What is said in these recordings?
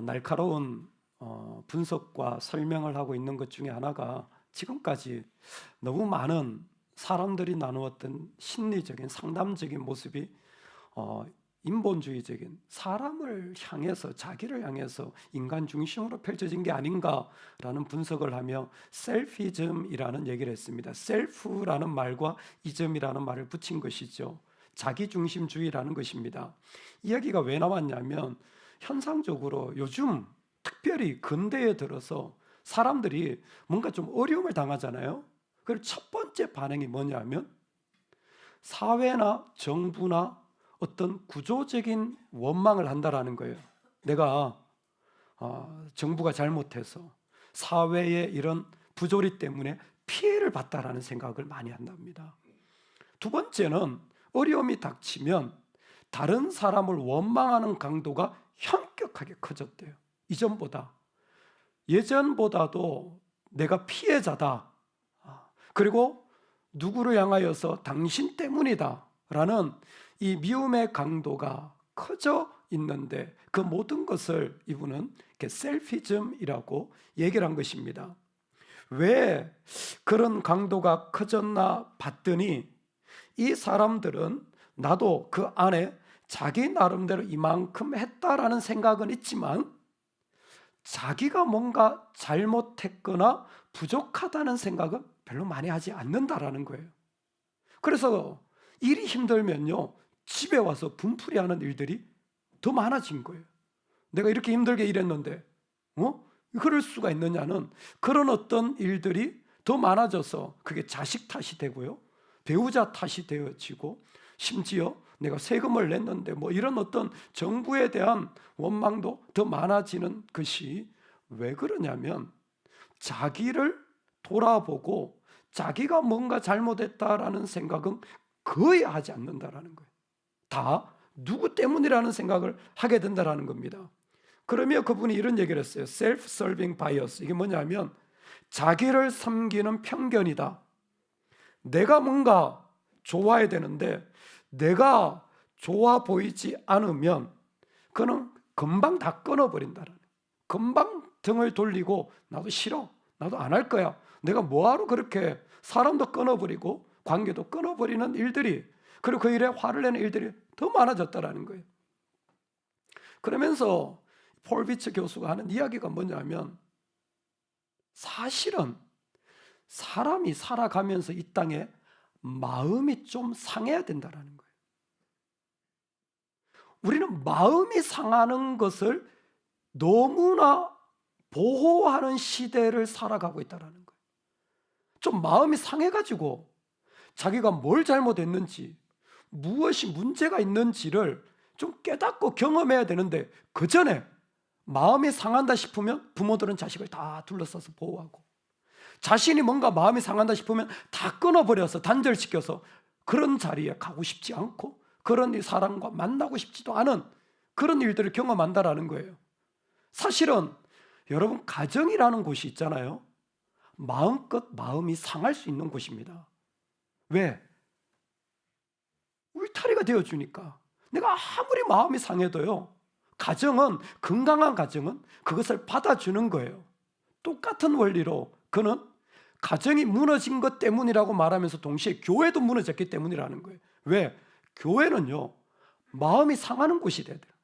날카로운 분석과 설명을 하고 있는 것 중에 하나가 지금까지 너무 많은 사람들이 나누었던 심리적인 상담적인 모습이 인본주의적인 사람을 향해서, 자기를 향해서 인간 중심으로 펼쳐진 게 아닌가라는 분석을 하며 셀피즘이라는 얘기를 했습니다. 셀프라는 말과 이즘이라는 말을 붙인 것이죠. 자기중심주의라는 것입니다. 이야기가 왜 나왔냐면, 현상적으로 요즘 특별히 근대에 들어서 사람들이 뭔가 좀 어려움을 당하잖아요. 그리고 첫 번째 반응이 뭐냐면, 사회나 정부나 어떤 구조적인 원망을 한다라는 거예요. 내가 정부가 잘못해서 사회의 이런 부조리 때문에 피해를 봤다라는 생각을 많이 한답니다. 두 번째는, 어려움이 닥치면 다른 사람을 원망하는 강도가 현격하게 커졌대요. 이전보다, 예전보다도 내가 피해자다, 그리고 누구를 향하여서 당신 때문이다 라는 이 미움의 강도가 커져 있는데, 그 모든 것을 이분은 셀피즘이라고 얘기를 한 것입니다. 왜 그런 강도가 커졌나 봤더니, 이 사람들은 나도 그 안에 자기 나름대로 이만큼 했다라는 생각은 있지만 자기가 뭔가 잘못했거나 부족하다는 생각은 별로 많이 하지 않는다라는 거예요. 그래서 일이 힘들면요, 집에 와서 분풀이하는 일들이 더 많아진 거예요. 내가 이렇게 힘들게 일했는데 그럴 수가 있느냐는, 그런 어떤 일들이 더 많아져서 그게 자식 탓이 되고요, 배우자 탓이 되어지고, 심지어 내가 세금을 냈는데 이런 어떤 정부에 대한 원망도 더 많아지는 것이 왜 그러냐면, 자기를 돌아보고 자기가 뭔가 잘못했다라는 생각은 거의 하지 않는다라는 거예요. 다 누구 때문이라는 생각을 하게 된다라는 겁니다. 그러면 그분이 이런 얘기를 했어요. self-serving bias. 이게 뭐냐면, 자기를 섬기는 편견이다. 내가 뭔가 좋아야 되는데 내가 좋아 보이지 않으면 그는 금방 다 끊어버린다라는, 금방 등을 돌리고 나도 싫어, 나도 안 할 거야, 내가 뭐하러 그렇게 사람도 끊어버리고 관계도 끊어버리는 일들이, 그리고 그 일에 화를 내는 일들이 더 많아졌다라는 거예요. 그러면서 폴 비츠 교수가 하는 이야기가 뭐냐면, 사실은 사람이 살아가면서 이 땅에 마음이 좀 상해야 된다라는 거예요. 우리는 마음이 상하는 것을 너무나 보호하는 시대를 살아가고 있다는 거예요. 좀 마음이 상해가지고 자기가 뭘 잘못했는지, 무엇이 문제가 있는지를 좀 깨닫고 경험해야 되는데, 그 전에 마음이 상한다 싶으면 부모들은 자식을 다 둘러싸서 보호하고, 자신이 뭔가 마음이 상한다 싶으면 다 끊어버려서 단절시켜서 그런 자리에 가고 싶지 않고, 그런 사람과 만나고 싶지도 않은 그런 일들을 경험한다라는 거예요. 사실은 여러분, 가정이라는 곳이 있잖아요. 마음껏 마음이 상할 수 있는 곳입니다. 왜? 울타리가 되어주니까. 내가 아무리 마음이 상해도요, 가정은, 건강한 가정은 그것을 받아주는 거예요. 똑같은 원리로 그는 가정이 무너진 것 때문이라고 말하면서 동시에 교회도 무너졌기 때문이라는 거예요. 왜? 교회는요, 마음이 상하는 곳이 돼야 돼요.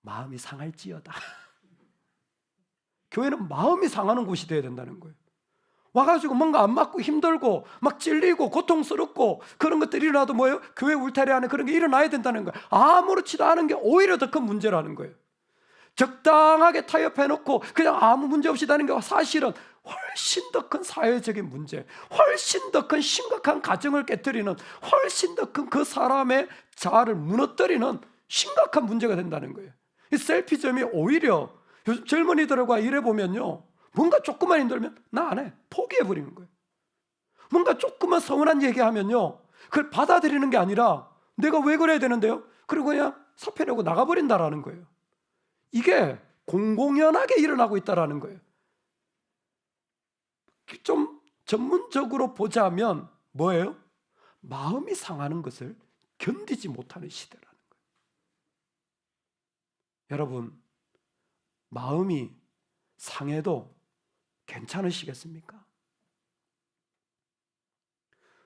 마음이 상할지어다. 교회는 마음이 상하는 곳이 돼야 된다는 거예요. 와가지고 뭔가 안 맞고 힘들고 막 찔리고 고통스럽고 그런 것들이 일어나도 뭐예요? 교회 울타리 안에 그런 게 일어나야 된다는 거예요. 아무렇지도 않은 게 오히려 더 큰 문제라는 거예요. 적당하게 타협해놓고 그냥 아무 문제 없이 다니는 게 사실은 훨씬 더 큰 사회적인 문제, 훨씬 더 큰 심각한 가정을 깨뜨리는, 훨씬 더 큰 그 사람의 자아를 무너뜨리는 심각한 문제가 된다는 거예요. 이 셀피즘이 오히려 요즘 젊은이들과 일해보면요, 뭔가 조금만 힘들면 나 안 해, 포기해버리는 거예요. 뭔가 조금만 서운한 얘기하면요, 그걸 받아들이는 게 아니라 내가 왜 그래야 되는데요? 그리고 그냥 사표 내고 나가버린다라는 거예요. 이게 공공연하게 일어나고 있다는 거예요. 좀 전문적으로 보자면 뭐예요? 마음이 상하는 것을 견디지 못하는 시대라는 거예요. 여러분, 마음이 상해도 괜찮으시겠습니까?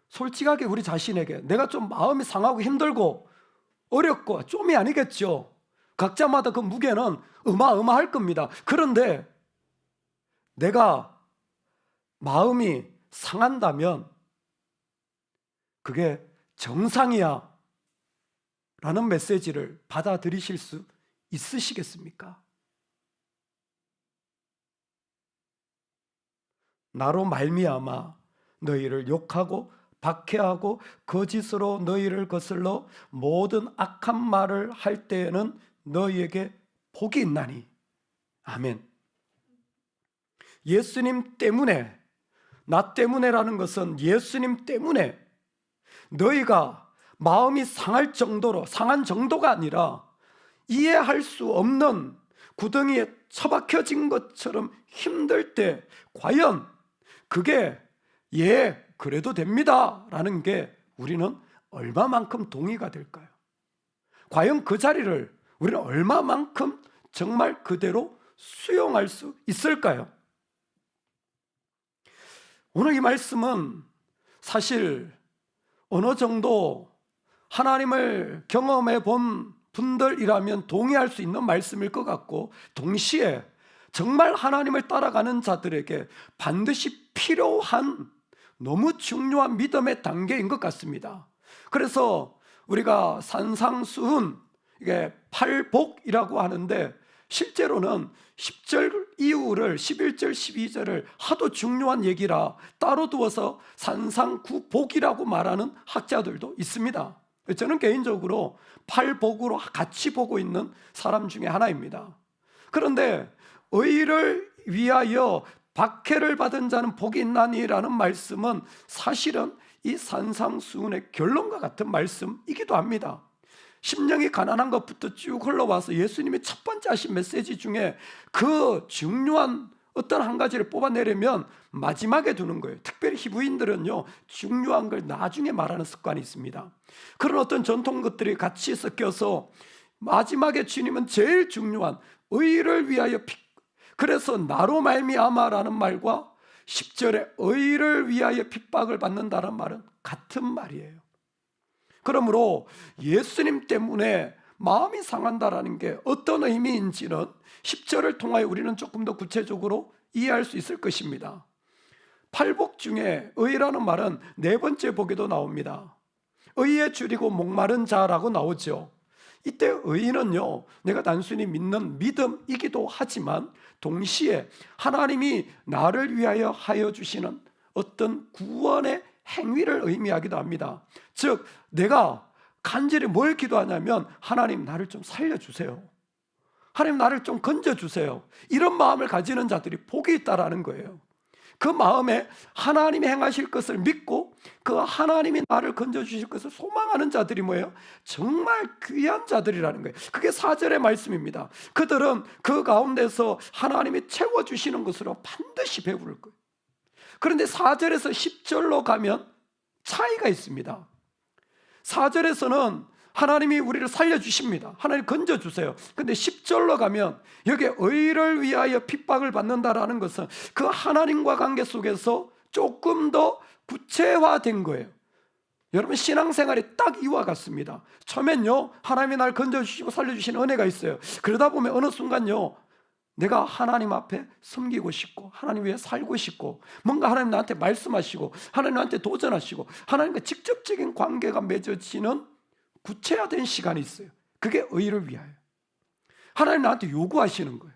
솔직하게 우리 자신에게 내가 좀 마음이 상하고 힘들고 어렵고 좀이 아니겠죠. 각자마다 그 무게는 어마어마할 겁니다. 그런데 내가 마음이 상한다면 그게 정상이야 라는 메시지를 받아들이실 수 있으시겠습니까? 나로 말미암아 너희를 욕하고 박해하고 거짓으로 너희를 거슬러 모든 악한 말을 할 때에는 너희에게 복이 있나니. 아멘. 예수님 때문에, 나 때문에라는 것은 예수님 때문에 너희가 마음이 상할 정도로, 상한 정도가 아니라 이해할 수 없는 구덩이에 처박혀진 것처럼 힘들 때 과연 그게 그래도 됩니다 라는 게 우리는 얼마만큼 동의가 될까요? 과연 그 자리를 우리는 얼마만큼 정말 그대로 수용할 수 있을까요? 오늘 이 말씀은 사실 어느 정도 하나님을 경험해 본 분들이라면 동의할 수 있는 말씀일 것 같고, 동시에 정말 하나님을 따라가는 자들에게 반드시 필요한 너무 중요한 믿음의 단계인 것 같습니다. 그래서 우리가 산상수훈, 이게 팔복이라고 하는데 실제로는 10절 이후를 11절 12절을 하도 중요한 얘기라 따로 두어서 산상구복이라고 말하는 학자들도 있습니다. 저는 개인적으로 팔복으로 같이 보고 있는 사람 중에 하나입니다. 그런데 의를 위하여 박해를 받은 자는 복이 있나니라는 말씀은 사실은 이 산상수훈의 결론과 같은 말씀이기도 합니다. 심령이 가난한 것부터 쭉 흘러와서 예수님이 첫 번째 하신 메시지 중에 그 중요한 어떤 한 가지를 뽑아내려면 마지막에 두는 거예요. 특별히 히브리인들은요, 중요한 걸 나중에 말하는 습관이 있습니다. 그런 어떤 전통 것들이 같이 섞여서 마지막에 주님은 제일 중요한 의를 위하여 그래서 나로 말미암아라는 말과 10절에 의를 위하여 핍박을 받는다는 말은 같은 말이에요. 그러므로 예수님 때문에 마음이 상한다라는 게 어떤 의미인지는 10절을 통하여 우리는 조금 더 구체적으로 이해할 수 있을 것입니다. 팔복 중에 의라는 말은 네 번째 복에도 나옵니다. 의에 줄이고 목마른 자라고 나오죠. 이때 의는요, 내가 단순히 믿는 믿음이기도 하지만 동시에 하나님이 나를 위하여 하여 주시는 어떤 구원의 행위를 의미하기도 합니다. 즉 내가 간절히 뭘 기도하냐면 하나님 나를 좀 살려주세요, 하나님 나를 좀 건져주세요, 이런 마음을 가지는 자들이 복이 있다라는 거예요. 그 마음에 하나님이 행하실 것을 믿고 그 하나님이 나를 건져주실 것을 소망하는 자들이 뭐예요? 정말 귀한 자들이라는 거예요. 그게 4절의 말씀입니다. 그들은 그 가운데서 하나님이 채워주시는 것으로 반드시 배부를 거예요. 그런데 4절에서 10절로 가면 차이가 있습니다. 4절에서는 하나님이 우리를 살려주십니다. 하나님 건져주세요. 근데 10절로 가면 여기에 의를 위하여 핍박을 받는다라는 것은 그 하나님과 관계 속에서 조금 더 구체화된 거예요. 여러분 신앙생활이 딱 이와 같습니다. 처음엔요 하나님이 날 건져주시고 살려주시는 은혜가 있어요. 그러다 보면 어느 순간요 내가 하나님 앞에 섬기고 싶고 하나님 위해 살고 싶고 뭔가 하나님 나한테 말씀하시고 하나님 나한테 도전하시고 하나님과 직접적인 관계가 맺어지는 구체화된 시간이 있어요. 그게 의를 위하여. 하나님 나한테 요구하시는 거예요.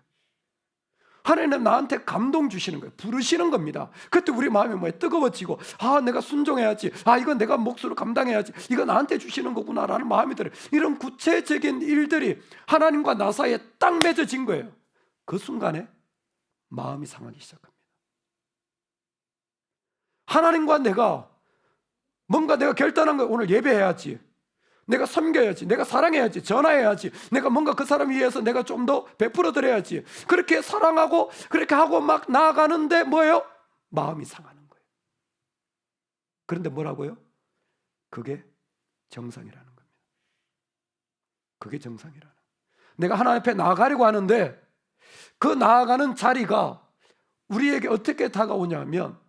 하나님 나한테 감동 주시는 거예요. 부르시는 겁니다. 그때 우리 마음이 뭐예요? 뜨거워지고 내가 순종해야지, 이건 내가 몫으로 감당해야지, 이거 나한테 주시는 거구나라는 마음이 들어요. 이런 구체적인 일들이 하나님과 나 사이에 딱 맺어진 거예요. 그 순간에 마음이 상하기 시작합니다. 하나님과 내가 뭔가 내가 결단한 거, 오늘 예배해야지, 내가 섬겨야지, 내가 사랑해야지, 전화해야지, 내가 뭔가 그 사람 위해서 내가 좀 더 베풀어 드려야지, 그렇게 사랑하고 그렇게 하고 막 나아가는데 뭐예요? 마음이 상하는 거예요. 그런데 뭐라고요? 그게 정상이라는 겁니다. 그게 정상이라는. 내가 하나님 앞에 나아가려고 하는데 그 나아가는 자리가 우리에게 어떻게 다가오냐면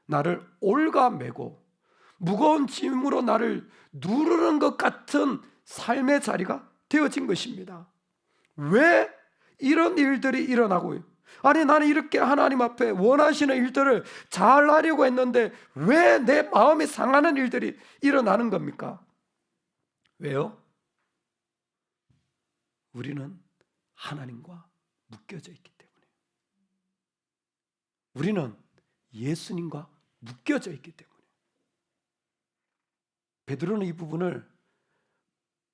나를 올가매고 무거운 짐으로 나를 누르는 것 같은 삶의 자리가 되어진 것입니다. 왜 이런 일들이 일어나고, 아니 나는 이렇게 하나님 앞에 원하시는 일들을 잘 하려고 했는데 왜 내 마음이 상하는 일들이 일어나는 겁니까? 왜요? 우리는 하나님과 묶여져 있기 때문에, 우리는 예수님과 묶여져 있기 때문에. 베드로는 이 부분을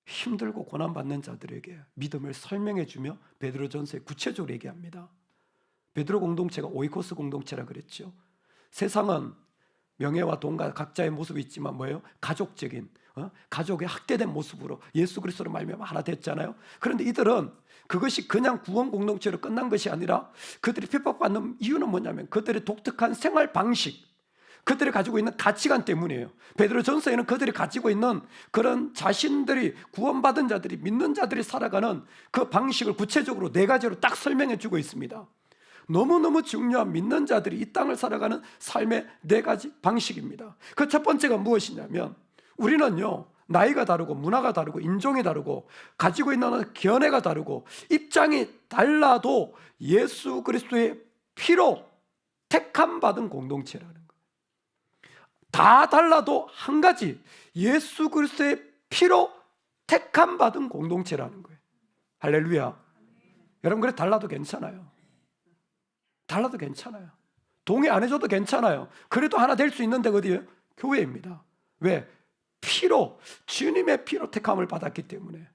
힘들고 고난받는 자들에게 믿음을 설명해 주며 베드로전서에 구체적으로 얘기합니다. 베드로 공동체가 오이코스 공동체라 그랬죠. 세상은 명예와 돈과 각자의 모습이 있지만 뭐예요? 가족적인, 가족의 학대된 모습으로 예수 그리스도로 말미암아 하나 됐잖아요. 그런데 이들은 그것이 그냥 구원 공동체로 끝난 것이 아니라 그들이 핍박받는 이유는 뭐냐면 그들의 독특한 생활 방식, 그들이 가지고 있는 가치관 때문이에요. 베드로전서에는 그들이 가지고 있는 그런 자신들이 구원받은 자들이, 믿는 자들이 살아가는 그 방식을 구체적으로 4가지로 딱 설명해 주고 있습니다. 너무너무 중요한 믿는 자들이 이 땅을 살아가는 삶의 4가지 방식입니다. 그 첫 번째가 무엇이냐면, 우리는요 나이가 다르고 문화가 다르고 인종이 다르고 가지고 있는 견해가 다르고 입장이 달라도 예수 그리스도의 피로 택함 받은 공동체라는 거예요. 다 달라도 한 가지, 예수 그리스도의 피로 택함 받은 공동체라는 거예요. 할렐루야. 여러분, 그래 달라도 괜찮아요. 달라도 괜찮아요. 동의 안 해줘도 괜찮아요. 그래도 하나 될 수 있는 데가 어디예요? 교회입니다. 왜? 피로, 주님의 피로 택함을 받았기 때문에.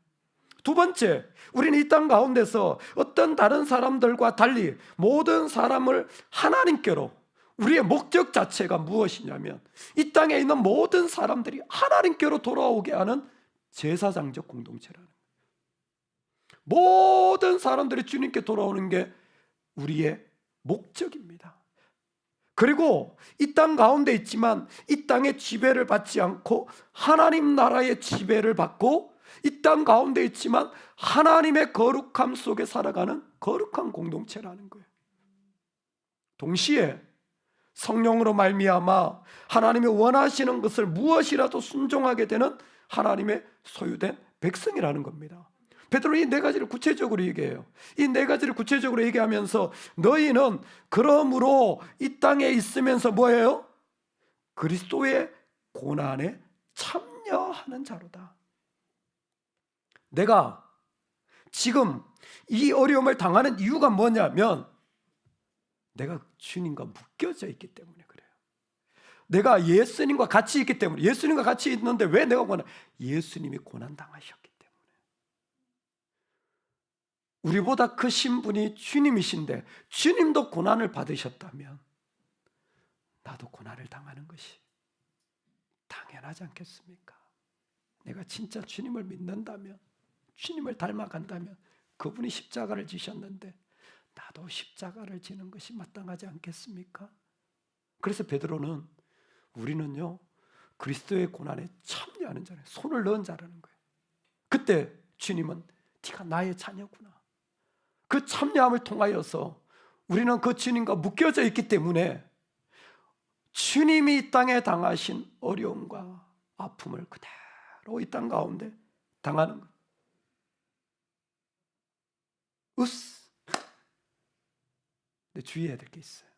두 번째, 우리는 이 땅 가운데서 어떤 다른 사람들과 달리 모든 사람을 하나님께로, 우리의 목적 자체가 무엇이냐면 이 땅에 있는 모든 사람들이 하나님께로 돌아오게 하는 제사장적 공동체라는 거예요. 모든 사람들이 주님께 돌아오는 게 우리의 목적입니다. 그리고 이 땅 가운데 있지만 이 땅의 지배를 받지 않고 하나님 나라의 지배를 받고 이 땅 가운데 있지만 하나님의 거룩함 속에 살아가는 거룩한 공동체라는 거예요. 동시에 성령으로 말미암아 하나님이 원하시는 것을 무엇이라도 순종하게 되는 하나님의 소유된 백성이라는 겁니다. 베드로는 이 4가지를 구체적으로 얘기해요. 이 4가지를 구체적으로 얘기하면서 너희는 그러므로 이 땅에 있으면서 뭐예요? 그리스도의 고난에 참여하는 자로다. 내가 지금 이 어려움을 당하는 이유가 뭐냐면 내가 주님과 묶여져 있기 때문에 그래요. 내가 예수님과 같이 있기 때문에. 예수님과 같이 있는데 왜 내가 고난? 예수님이 고난 당하셨기 때문에. 우리보다 크신 분이 주님이신데 주님도 고난을 받으셨다면 나도 고난을 당하는 것이 당연하지 않겠습니까? 내가 진짜 주님을 믿는다면, 주님을 닮아간다면, 그분이 십자가를 지셨는데 나도 십자가를 지는 것이 마땅하지 않겠습니까? 그래서 베드로는 우리는요 그리스도의 고난에 참여하는 자예요. 손을 넣은 자라는 거예요. 그때 주님은 네가 나의 자녀구나. 그 참여함을 통하여서 우리는 그 주님과 묶여져 있기 때문에 주님이 이 땅에 당하신 어려움과 아픔을 그대로 이 땅 가운데 당하는 거예요. 근데 주의해야 될 게 있어요.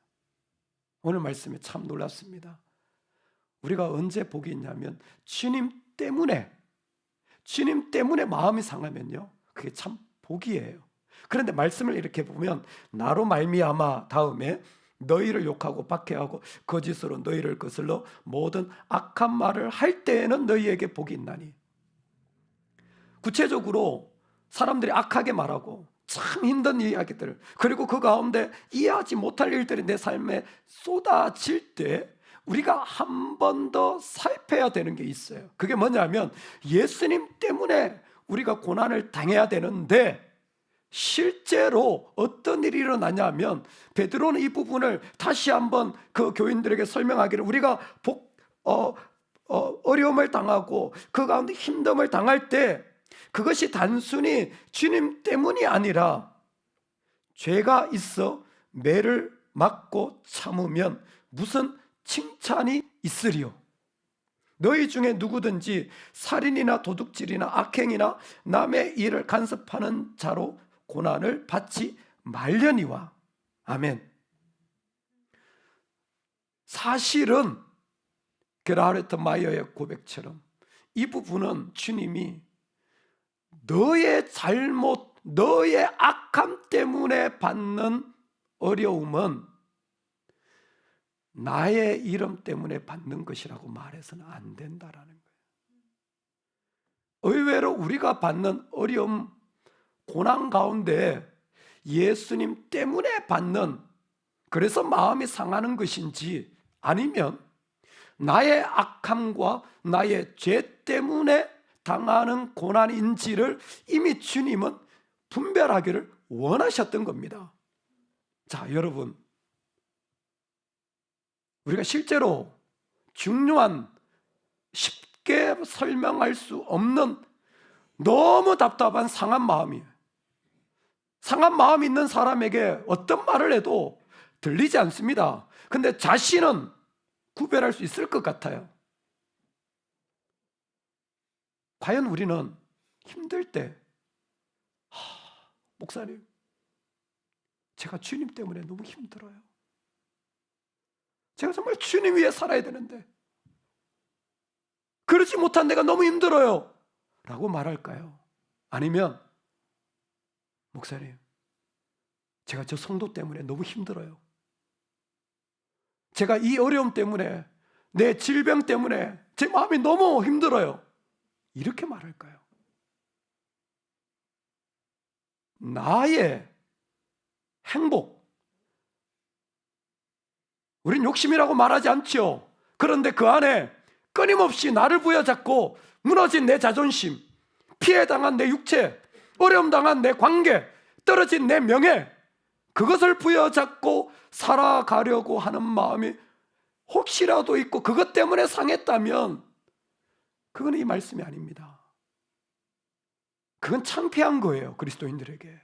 오늘 말씀에 참 놀랐습니다. 우리가 언제 복이 있냐면 주님 때문에 마음이 상하면요 그게 참 복이에요. 그런데 말씀을 이렇게 보면 나로 말미암아 다음에 너희를 욕하고 박해하고 거짓으로 너희를 거슬러 모든 악한 말을 할 때에는 너희에게 복이 있나니. 구체적으로 사람들이 악하게 말하고 참 힘든 이야기들, 그리고 그 가운데 이해하지 못할 일들이 내 삶에 쏟아질 때 우리가 한 번 더 살펴야 되는 게 있어요. 그게 뭐냐면 예수님 때문에 우리가 고난을 당해야 되는데 실제로 어떤 일이 일어나냐면 베드로는 이 부분을 다시 한번 그 교인들에게 설명하기를, 우리가 어려움을 당하고 그 가운데 힘듦을 당할 때 그것이 단순히 주님 때문이 아니라 죄가 있어 매를 맞고 참으면 무슨 칭찬이 있으리요. 너희 중에 누구든지 살인이나 도둑질이나 악행이나 남의 일을 간섭하는 자로 고난을 받지 말려니와. 아멘. 사실은 게라하르트 마이어의 고백처럼 이 부분은 주님이 너의 잘못, 너의 악함 때문에 받는 어려움은 나의 이름 때문에 받는 것이라고 말해서는 안 된다라는 거예요. 의외로 우리가 받는 어려움, 고난 가운데 예수님 때문에 받는, 그래서 마음이 상하는 것인지 아니면 나의 악함과 나의 죄 때문에 당하는 고난인지를 이미 주님은 분별하기를 원하셨던 겁니다. 자, 여러분, 우리가 실제로 중요한, 쉽게 설명할 수 없는 너무 답답한 상한 마음이에요. 상한 마음이 있는 사람에게 어떤 말을 해도 들리지 않습니다. 근데 자신은 구별할 수 있을 것 같아요. 과연 우리는 힘들 때, 목사님, 제가 주님 때문에 너무 힘들어요. 제가 정말 주님 위해 살아야 되는데 그러지 못한 내가 너무 힘들어요 라고 말할까요? 아니면 목사님, 제가 저 성도 때문에 너무 힘들어요. 제가 이 어려움 때문에, 내 질병 때문에 제 마음이 너무 힘들어요. 이렇게 말할까요? 나의 행복, 우린 욕심이라고 말하지 않죠. 그런데 그 안에 끊임없이 나를 부여잡고 무너진 내 자존심, 피해당한 내 육체, 어려움 당한 내 관계, 떨어진 내 명예, 그것을 부여잡고 살아가려고 하는 마음이 혹시라도 있고 그것 때문에 상했다면 그건 이 말씀이 아닙니다. 그건 창피한 거예요. 그리스도인들에게.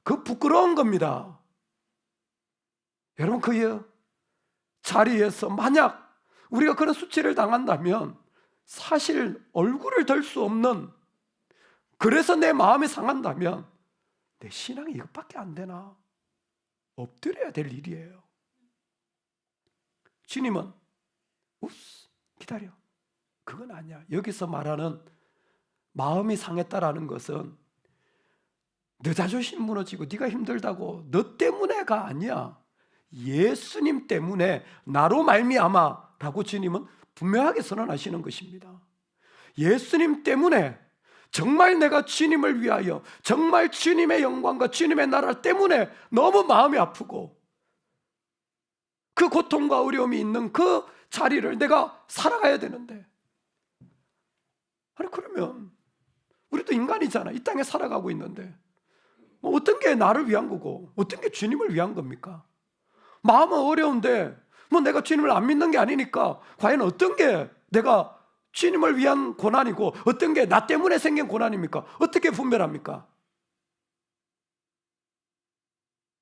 그 부끄러운 겁니다. 여러분, 그 자리에서 만약 우리가 그런 수치를 당한다면 사실 얼굴을 들 수 없는, 그래서 내 마음이 상한다면 내 신앙이 이것밖에 안 되나? 엎드려야 될 일이에요. 주님은 기다려, 그건 아니야. 여기서 말하는 마음이 상했다라는 것은 너 자존심 무너지고 네가 힘들다고 너 때문에가 아니야. 예수님 때문에 나로 말미암아 라고 주님은 분명하게 선언하시는 것입니다. 예수님 때문에, 정말 내가 주님을 위하여, 정말 주님의 영광과 주님의 나라 때문에 너무 마음이 아프고 그 고통과 어려움이 있는 그 자리를 내가 살아가야 되는데, 아니 그러면 우리도 인간이잖아. 이 땅에 살아가고 있는데 뭐 어떤 게 나를 위한 거고 어떤 게 주님을 위한 겁니까? 마음은 어려운데 뭐 내가 주님을 안 믿는 게 아니니까 과연 어떤 게 내가 주님을 위한 고난이고 어떤 게 나 때문에 생긴 고난입니까? 어떻게 분별합니까?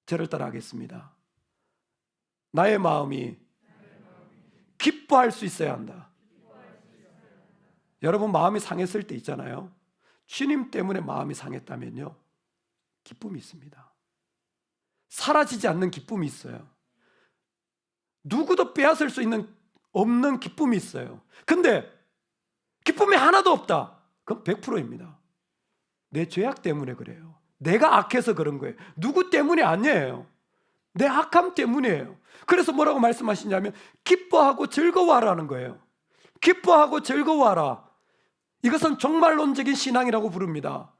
저를 따라 하겠습니다. 나의 마음이 기뻐할 수 있어야 한다. 여러분, 마음이 상했을 때 있잖아요. 주님 때문에 마음이 상했다면요, 기쁨이 있습니다. 사라지지 않는 기쁨이 있어요. 누구도 빼앗을 수 없는 기쁨이 있어요. 근데 기쁨이 하나도 없다. 그건 100%입니다. 내 죄악 때문에 그래요. 내가 악해서 그런 거예요. 누구 때문이 아니에요. 내 악함 때문이에요. 그래서 뭐라고 말씀하시냐면 기뻐하고 즐거워하라는 거예요. 기뻐하고 즐거워하라. 이것은 종말론적인 신앙이라고 부릅니다.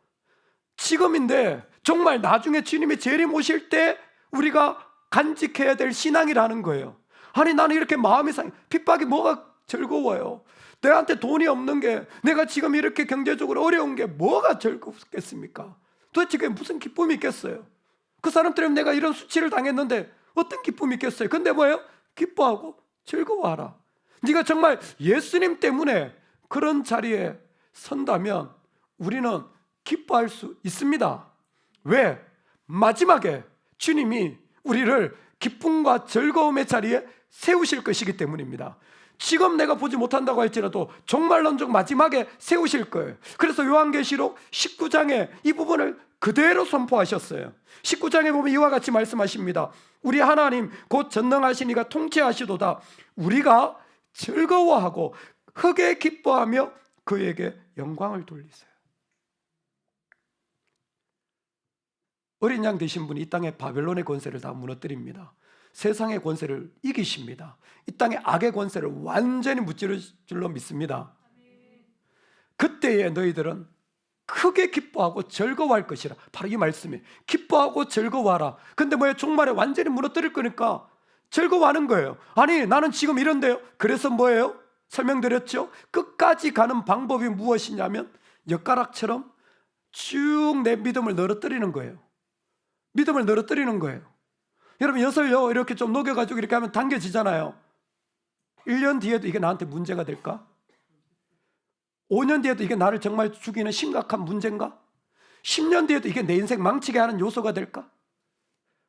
지금인데 정말 나중에 주님이 재림 오실 때 우리가 간직해야 될 신앙이라는 거예요. 아니 나는 이렇게 마음이 핍박이 뭐가 즐거워요? 내한테 돈이 없는 게, 내가 지금 이렇게 경제적으로 어려운 게 뭐가 즐겁겠습니까? 도대체 그게 무슨 기쁨이 있겠어요? 그 사람 때문에 내가 이런 수치를 당했는데 어떤 기쁨이 있겠어요? 근데 뭐예요? 기뻐하고 즐거워하라. 네가 정말 예수님 때문에 그런 자리에 선다면 우리는 기뻐할 수 있습니다. 왜? 마지막에 주님이 우리를 기쁨과 즐거움의 자리에 세우실 것이기 때문입니다. 지금 내가 보지 못한다고 할지라도 종말론적 마지막에 세우실 거예요. 그래서 요한계시록 19장에 이 부분을 그대로 선포하셨어요. 19장에 보면 이와 같이 말씀하십니다. 우리 하나님 곧 전능하신 이가 통치하시도다. 우리가 즐거워하고 크게 기뻐하며 그에게 영광을 돌리세요. 어린 양 되신 분이 이 땅에 바벨론의 권세를 다 무너뜨립니다. 세상의 권세를 이기십니다. 이 땅의 악의 권세를 완전히 무찌를 줄로 믿습니다. 그때에 너희들은 크게 기뻐하고 즐거워할 것이라. 바로 이 말씀이 기뻐하고 즐거워하라. 근데 뭐예요? 종말에 완전히 무너뜨릴 거니까 즐거워하는 거예요. 아니 나는 지금 이런데요. 그래서 뭐예요? 설명드렸죠? 끝까지 가는 방법이 무엇이냐면 엿가락처럼 쭉 내 믿음을 늘어뜨리는 거예요. 믿음을 늘어뜨리는 거예요. 여러분 엿을요 이렇게 좀 녹여가지고 이렇게 하면 당겨지잖아요. 1년 뒤에도 이게 나한테 문제가 될까? 5년 뒤에도 이게 나를 정말 죽이는 심각한 문제인가? 10년 뒤에도 이게 내 인생 망치게 하는 요소가 될까?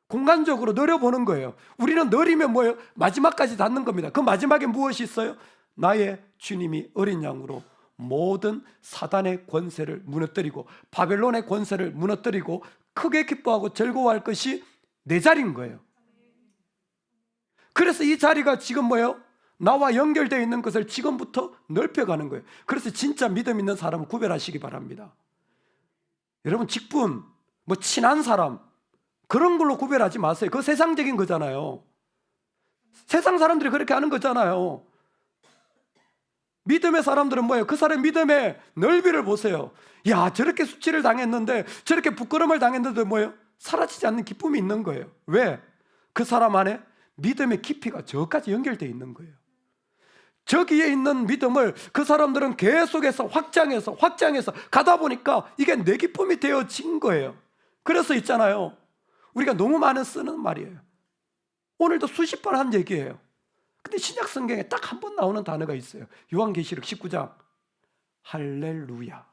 공간적으로 늘어보는 거예요. 우리는 늘이면 뭐예요? 마지막까지 닿는 겁니다. 그 마지막에 무엇이 있어요? 나의 주님이 어린 양으로 모든 사단의 권세를 무너뜨리고 바벨론의 권세를 무너뜨리고 크게 기뻐하고 즐거워할 것이 내 자리인 거예요. 그래서 이 자리가 지금 뭐예요? 나와 연결되어 있는 것을 지금부터 넓혀가는 거예요. 그래서 진짜 믿음 있는 사람을 구별하시기 바랍니다. 여러분 직분, 뭐 친한 사람 그런 걸로 구별하지 마세요. 그거 세상적인 거잖아요. 세상 사람들이 그렇게 하는 거잖아요. 믿음의 사람들은 뭐예요? 그 사람의 믿음의 넓이를 보세요. 야, 저렇게 수치를 당했는데, 저렇게 부끄러움을 당했는데 뭐예요? 사라지지 않는 기쁨이 있는 거예요. 왜? 그 사람 안에 믿음의 깊이가 저까지 연결되어 있는 거예요. 저기에 있는 믿음을 그 사람들은 계속해서 확장해서 가다 보니까 이게 내 기쁨이 되어진 거예요. 그래서 있잖아요. 우리가 너무 많이 쓰는 말이에요. 오늘도 수십 번 한 얘기예요. 근데 신약 성경에 딱 한 번 나오는 단어가 있어요. 요한계시록 19장 할렐루야.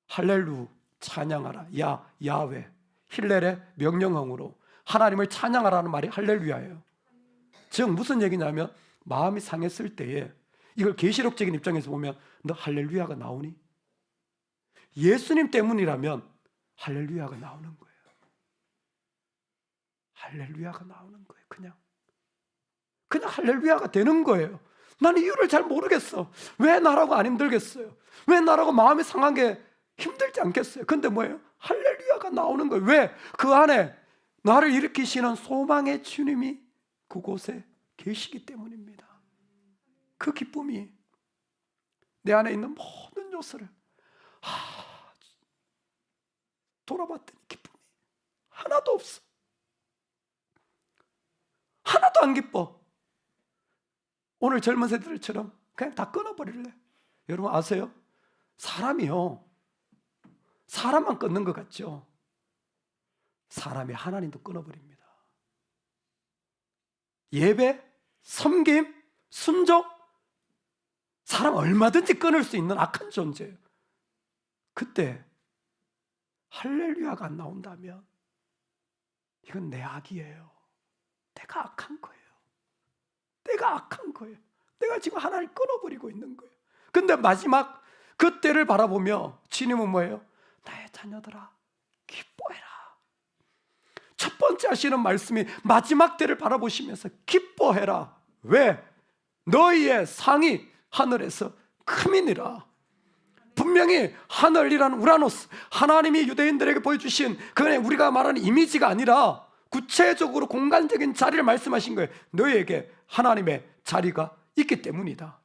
할렐루 찬양하라. 야외 힐렐의 명령형으로 하나님을 찬양하라는 말이 할렐루야예요. 즉 무슨 얘기냐면 마음이 상했을 때에 이걸 계시록적인 입장에서 보면 너 할렐루야가 나오니? 예수님 때문이라면 할렐루야가 나오는 거예요. 할렐루야가 나오는 거예요. 그냥 할렐루야가 되는 거예요. 나는 이유를 잘 모르겠어. 왜 나라고 안 힘들겠어요? 왜 나라고 마음이 상한 게 힘들지 않겠어요? 근데 뭐예요? 할렐루야가 나오는 거예요. 왜? 그 안에 나를 일으키시는 소망의 주님이 그곳에 계시기 때문입니다. 그 기쁨이 내 안에 있는 모든 요소를 돌아봤더니 기쁨이 하나도 없어. 하나도 안 기뻐. 오늘 젊은 세대들처럼 그냥 다 끊어버릴래. 여러분 아세요? 사람이요, 사람만 끊는 것 같죠? 사람이 하나님도 끊어버립니다. 예배, 섬김, 순종, 사람 얼마든지 끊을 수 있는 악한 존재예요. 그때 할렐루야가 안 나온다면 이건 내 악이에요. 내가 악한 거예요. 내가 악한 거예요. 내가 지금 하나님을 끊어버리고 있는 거예요. 근데 마지막 그때를 바라보며 주님은 뭐예요? 나의 자녀들아 기뻐해라. 첫 번째 하시는 말씀이 마지막 때를 바라보시면서 기뻐해라. 왜? 너희의 상이 하늘에서 크미니라. 분명히 하늘이란 우라노스, 하나님이 유대인들에게 보여주신 그게 우리가 말하는 이미지가 아니라 구체적으로 공간적인 자리를 말씀하신 거예요. 너희에게 하나님의 자리가 있기 때문이다.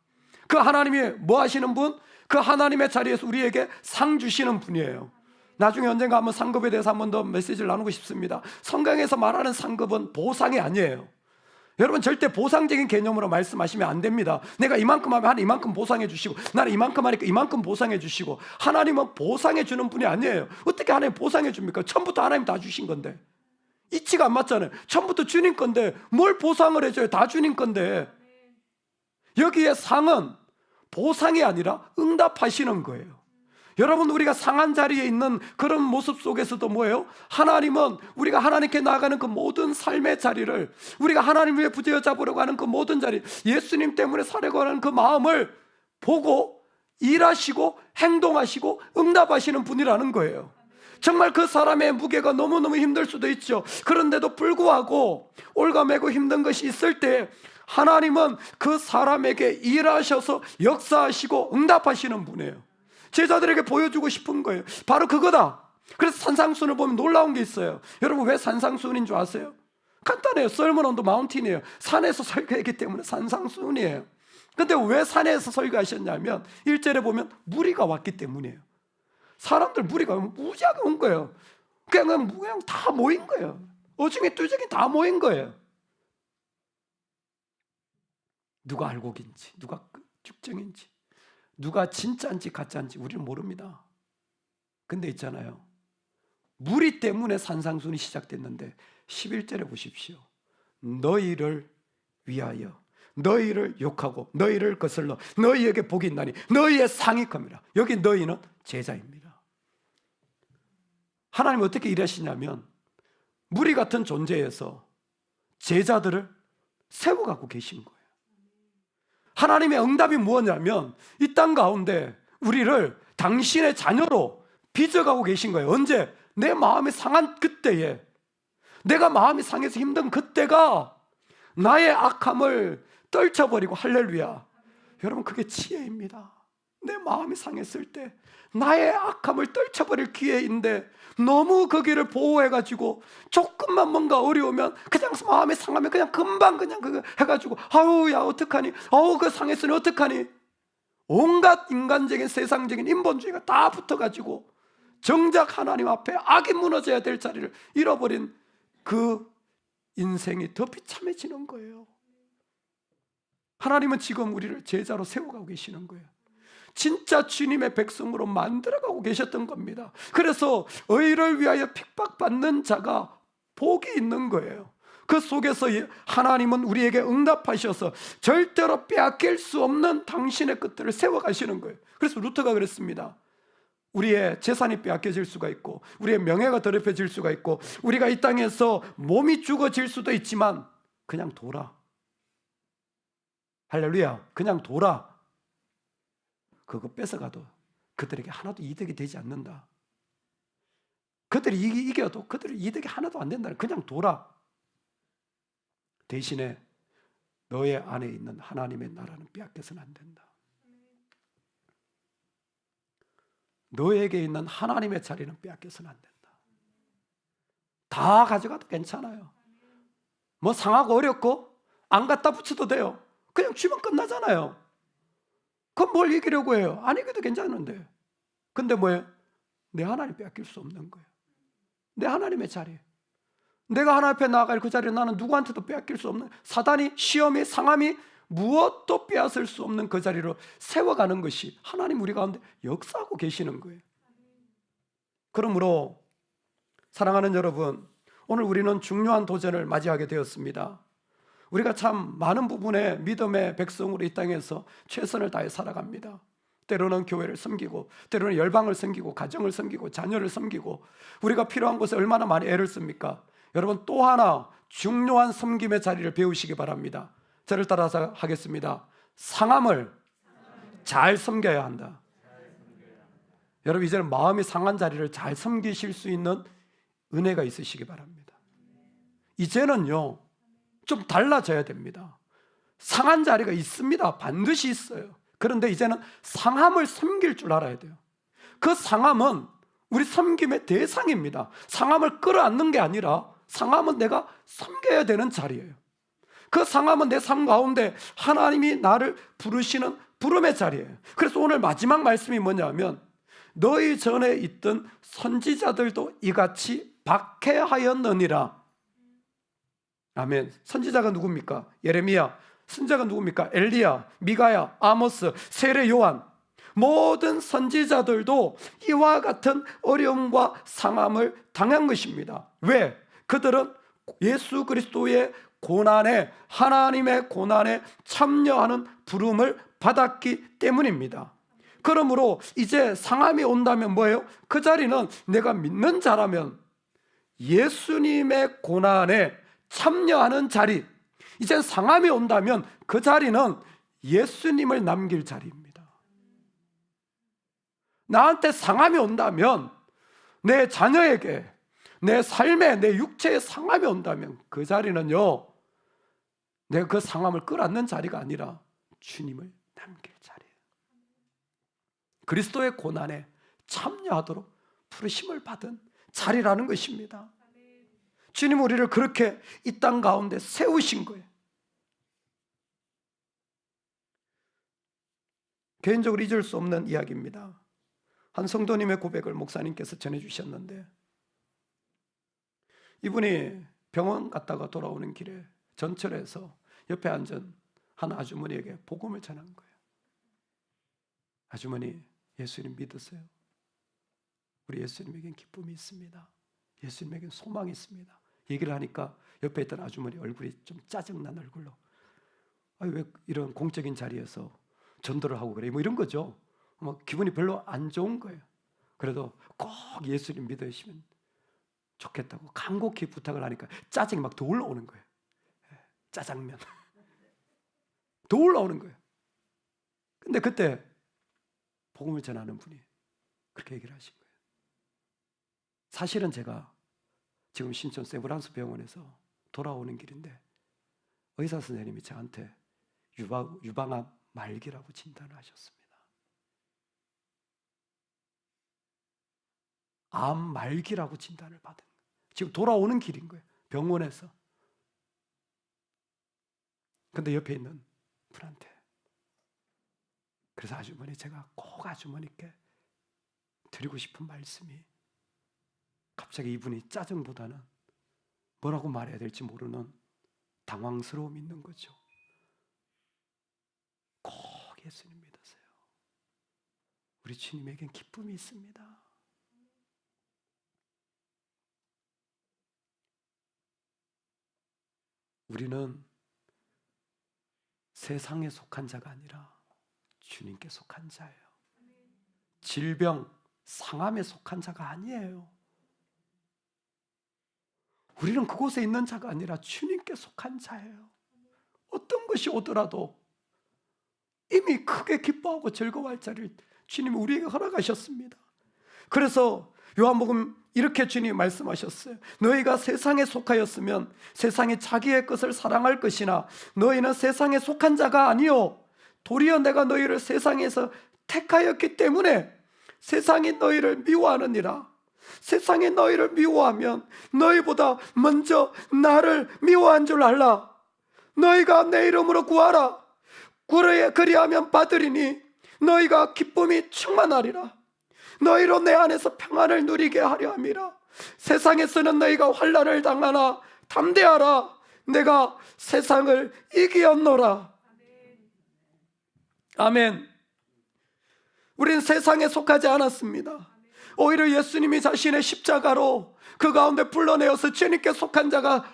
그 하나님이 뭐 하시는 분? 그 하나님의 자리에서 우리에게 상 주시는 분이에요. 나중에 언젠가 한번 상급에 대해서 한 번 더 메시지를 나누고 싶습니다. 성경에서 말하는 상급은 보상이 아니에요. 여러분 절대 보상적인 개념으로 말씀하시면 안 됩니다. 내가 이만큼 하면 하나님 이만큼 보상해 주시고 나는 이만큼 하니까 이만큼 보상해 주시고, 하나님은 보상해 주는 분이 아니에요. 어떻게 하나님 보상해 줍니까? 처음부터 하나님 다 주신 건데. 이치가 안 맞잖아요. 처음부터 주님 건데 뭘 보상을 해줘요? 다 주님 건데. 여기에 상은 보상이 아니라 응답하시는 거예요. 여러분, 우리가 상한 자리에 있는 그런 모습 속에서도 뭐예요? 하나님은 우리가 하나님께 나아가는 그 모든 삶의 자리를, 우리가 하나님 위해 부여잡으려고 하는 그 모든 자리, 예수님 때문에 살려고 하는 그 마음을 보고 일하시고 행동하시고 응답하시는 분이라는 거예요. 정말 그 사람의 무게가 너무너무 힘들 수도 있죠. 그런데도 불구하고 올가매고 힘든 것이 있을 때 하나님은 그 사람에게 일하셔서 역사하시고 응답하시는 분이에요. 제자들에게 보여주고 싶은 거예요. 바로 그거다. 그래서 산상수훈을 보면 놀라운 게 있어요. 여러분, 왜 산상수훈인 줄 아세요? 간단해요. 설문 온더 마운틴이에요. 산에서 설교했기 때문에 산상수훈이에요. 근데 왜 산에서 설교하셨냐면 1절에 보면 무리가 왔기 때문이에요. 사람들 무리가 무지하게 온 거예요. 그냥 다 모인 거예요. 어중에 뚜중에 다 모인 거예요. 누가 알곡인지, 누가 죽정인지, 누가 진짜인지 가짜인지 우리는 모릅니다. 근데 있잖아요, 무리 때문에 산상순이 시작됐는데 11절에 보십시오. 너희를 위하여 너희를 욕하고 너희를 거슬러 너희에게 복이 있나니 너희의 상이 큽니다. 여기 너희는 제자입니다. 하나님 어떻게 일하시냐면 무리 같은 존재에서 제자들을 세워가고 계신 거예요. 하나님의 응답이 무엇이냐면 이 땅 가운데 우리를 당신의 자녀로 빚어가고 계신 거예요. 언제? 내 마음이 상한 그때에, 내가 마음이 상해서 힘든 그때가 나의 악함을 떨쳐버리고, 할렐루야. 여러분, 그게 지혜입니다. 내 마음이 상했을 때 나의 악함을 떨쳐버릴 기회인데 너무 거기를 보호해가지고 조금만 뭔가 어려우면 그냥 마음이 상하면 그냥 금방 그냥 그거 해가지고 아우 야 어떡하니, 아우 그 상했으니 어떡하니, 온갖 인간적인 세상적인 인본주의가 다 붙어가지고 정작 하나님 앞에 악이 무너져야 될 자리를 잃어버린 그 인생이 더 비참해지는 거예요. 하나님은 지금 우리를 제자로 세워가고 계시는 거예요. 진짜 주님의 백성으로 만들어가고 계셨던 겁니다. 그래서 의를 위하여 핍박받는 자가 복이 있는 거예요. 그 속에서 하나님은 우리에게 응답하셔서 절대로 빼앗길 수 없는 당신의 것들을 세워가시는 거예요. 그래서 루터가 그랬습니다. 우리의 재산이 빼앗겨질 수가 있고 우리의 명예가 더럽혀질 수가 있고 우리가 이 땅에서 몸이 죽어질 수도 있지만 그냥 둬라. 할렐루야. 그냥 둬라. 그거 뺏어가도 그들에게 하나도 이득이 되지 않는다. 그들이 이겨도 그들의 이득이 하나도 안 된다. 그냥 둬라. 대신에 너의 안에 있는 하나님의 나라는 빼앗겨서는 안 된다. 너에게 있는 하나님의 자리는 빼앗겨서는 안 된다. 다 가져가도 괜찮아요. 뭐 상하고 어렵고 안 갖다 붙여도 돼요. 그냥 주면 끝나잖아요. 그럼 뭘 이기려고 해요? 안 이겨도 괜찮은데. 근데 뭐예요? 내 하나님 빼앗길 수 없는 거예요. 내 하나님의 자리. 내가 하나님 앞에 나아갈 그 자리를 나는 누구한테도 빼앗길 수 없는, 사단이, 시험이, 상함이 무엇도 빼앗을 수 없는 그 자리로 세워가는 것이 하나님 우리 가운데 역사하고 계시는 거예요. 그러므로 사랑하는 여러분, 오늘 우리는 중요한 도전을 맞이하게 되었습니다. 우리가 참 많은 부분에 믿음의 백성으로 이 땅에서 최선을 다해 살아갑니다. 때로는 교회를 섬기고, 때로는 열방을 섬기고, 가정을 섬기고, 자녀를 섬기고, 우리가 필요한 곳에 얼마나 많이 애를 씁니까? 여러분, 또 하나 중요한 섬김의 자리를 배우시기 바랍니다. 저를 따라서 하겠습니다. 상함을 잘 섬겨야 한다. 여러분, 이제는 마음이 상한 자리를 잘 섬기실 수 있는 은혜가 있으시기 바랍니다. 이제는요, 좀 달라져야 됩니다. 상한 자리가 있습니다. 반드시 있어요. 그런데 이제는 상함을 섬길 줄 알아야 돼요. 그 상함은 우리 섬김의 대상입니다. 상함을 끌어안는 게 아니라 상함은 내가 섬겨야 되는 자리예요. 그 상함은 내 삶 가운데 하나님이 나를 부르시는 부름의 자리예요. 그래서 오늘 마지막 말씀이 뭐냐면 너희 전에 있던 선지자들도 이같이 박해하였느니라. 아멘. 선지자가 누굽니까? 예레미야. 선지자가 누굽니까? 엘리야, 미가야, 아모스, 세례 요한. 모든 선지자들도 이와 같은 어려움과 상함을 당한 것입니다. 왜? 그들은 예수 그리스도의 고난에, 하나님의 고난에 참여하는 부름을 받았기 때문입니다. 그러므로 이제 상함이 온다면 뭐예요? 그 자리는 내가 믿는 자라면 예수님의 고난에 참여하는 자리. 이제 상함이 온다면 그 자리는 예수님을 남길 자리입니다. 나한테 상함이 온다면, 내 자녀에게, 내 삶에, 내 육체에 상함이 온다면 그 자리는요, 내가 그 상함을 끌어안는 자리가 아니라 주님을 남길 자리예요. 그리스도의 고난에 참여하도록 부르심을 받은 자리라는 것입니다. 주님 우리를 그렇게 이 땅 가운데 세우신 거예요. 개인적으로 잊을 수 없는 이야기입니다. 한 성도님의 고백을 목사님께서 전해주셨는데, 이분이 병원 갔다가 돌아오는 길에 전철에서 옆에 앉은 한 아주머니에게 복음을 전한 거예요. 아주머니, 예수님 믿으세요? 우리 예수님에겐 기쁨이 있습니다. 예수님에겐 소망이 있습니다. 얘기를 하니까 옆에 있던 아주머니 얼굴이 좀 짜증난 얼굴로, 왜 이런 공적인 자리에서 전도를 하고 그래, 뭐 이런 거죠. 기분이 별로 안 좋은 거예요. 그래도 꼭 예수님 믿으시면 좋겠다고 간곡히 부탁을 하니까 짜증이 막 더 올라오는 거예요. 짜장면 더 올라오는 거예요. 근데 그때 복음을 전하는 분이 그렇게 얘기를 하신 거예요. 사실은 제가 지금 신촌 세브란스 병원에서 돌아오는 길인데 의사 선생님이 저한테 유방암 말기라고 진단을 하셨습니다. 암 말기라고 진단을 받은 거예요. 지금 돌아오는 길인 거예요, 병원에서. 근데 옆에 있는 분한테, 그래서 아주머니, 제가 꼭 아주머니께 드리고 싶은 말씀이, 갑자기 이분이 짜증보다는 뭐라고 말해야 될지 모르는 당황스러움이 있는 거죠. 꼭 예수님 믿으세요. 우리 주님에겐 기쁨이 있습니다. 우리는 세상에 속한 자가 아니라 주님께 속한 자예요. 질병, 상함에 속한 자가 아니에요. 우리는 그곳에 있는 자가 아니라 주님께 속한 자예요. 어떤 것이 오더라도 이미 크게 기뻐하고 즐거워할 자리를 주님이 우리에게 허락하셨습니다. 그래서 요한복음 이렇게 주님이 말씀하셨어요. 너희가 세상에 속하였으면 세상이 자기의 것을 사랑할 것이나 너희는 세상에 속한 자가 아니요 도리어 내가 너희를 세상에서 택하였기 때문에 세상이 너희를 미워하느니라. 세상이 너희를 미워하면 너희보다 먼저 나를 미워한 줄 알라. 너희가 내 이름으로 구하라. 그리하면 받으리니 너희가 기쁨이 충만하리라. 너희로 내 안에서 평안을 누리게 하려 함이라. 세상에서는 너희가 환난을 당하나 담대하라. 내가 세상을 이기었노라. 아멘. 우린 세상에 속하지 않았습니다. 오히려 예수님이 자신의 십자가로 그 가운데 불러내어서 주님께 속한 자가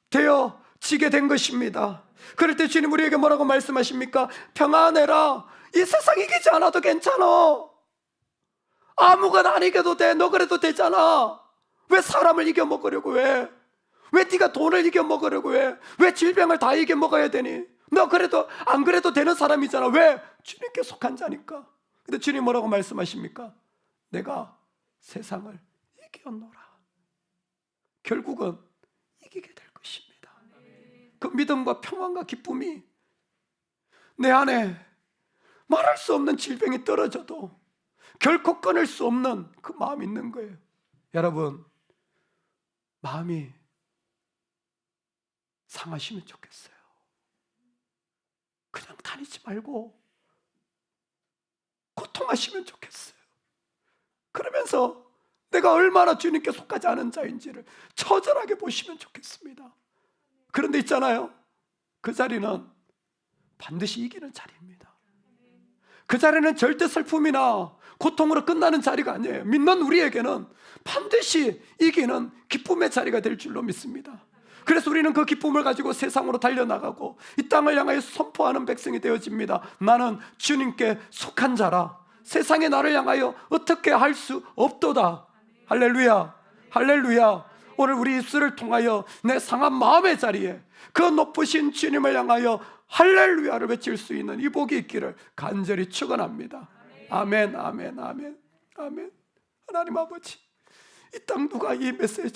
되어지게 된 것입니다. 그럴 때 주님 우리에게 뭐라고 말씀하십니까? 평안해라. 이 세상 이기지 않아도 괜찮아. 아무거나 안 이겨도 돼. 너 그래도 되잖아. 왜 사람을 이겨먹으려고 해? 왜 네가 돈을 이겨먹으려고 해? 왜 질병을 다 이겨먹어야 되니? 너 그래도 안 그래도 되는 사람이잖아. 왜? 주님께 속한 자니까. 근데 주님 뭐라고 말씀하십니까? 내가 세상을 이겼노라. 결국은 이기게 될 것입니다. 그 믿음과 평안과 기쁨이 내 안에 말할 수 없는 질병이 떨어져도 결코 끊을 수 없는 그 마음이 있는 거예요. 여러분, 마음이 상하시면 좋겠어요. 그냥 다니지 말고 고통하시면 좋겠어요. 그러면서 내가 얼마나 주님께 속하지 않은 자인지를 처절하게 보시면 좋겠습니다. 그런데 있잖아요, 그 자리는 반드시 이기는 자리입니다. 그 자리는 절대 슬픔이나 고통으로 끝나는 자리가 아니에요. 믿는 우리에게는 반드시 이기는 기쁨의 자리가 될 줄로 믿습니다. 그래서 우리는 그 기쁨을 가지고 세상으로 달려나가고 이 땅을 향하여 선포하는 백성이 되어집니다. 나는 주님께 속한 자라. 세상에 나를 향하여 어떻게 할 수 없도다. 할렐루야, 할렐루야. 오늘 우리 입술을 통하여 내 상한 마음의 자리에 그 높으신 주님을 향하여 할렐루야를 외칠 수 있는 이 복이 있기를 간절히 축원합니다. 아멘, 아멘, 아멘, 아멘. 하나님 아버지, 이 땅 누가 이 메시지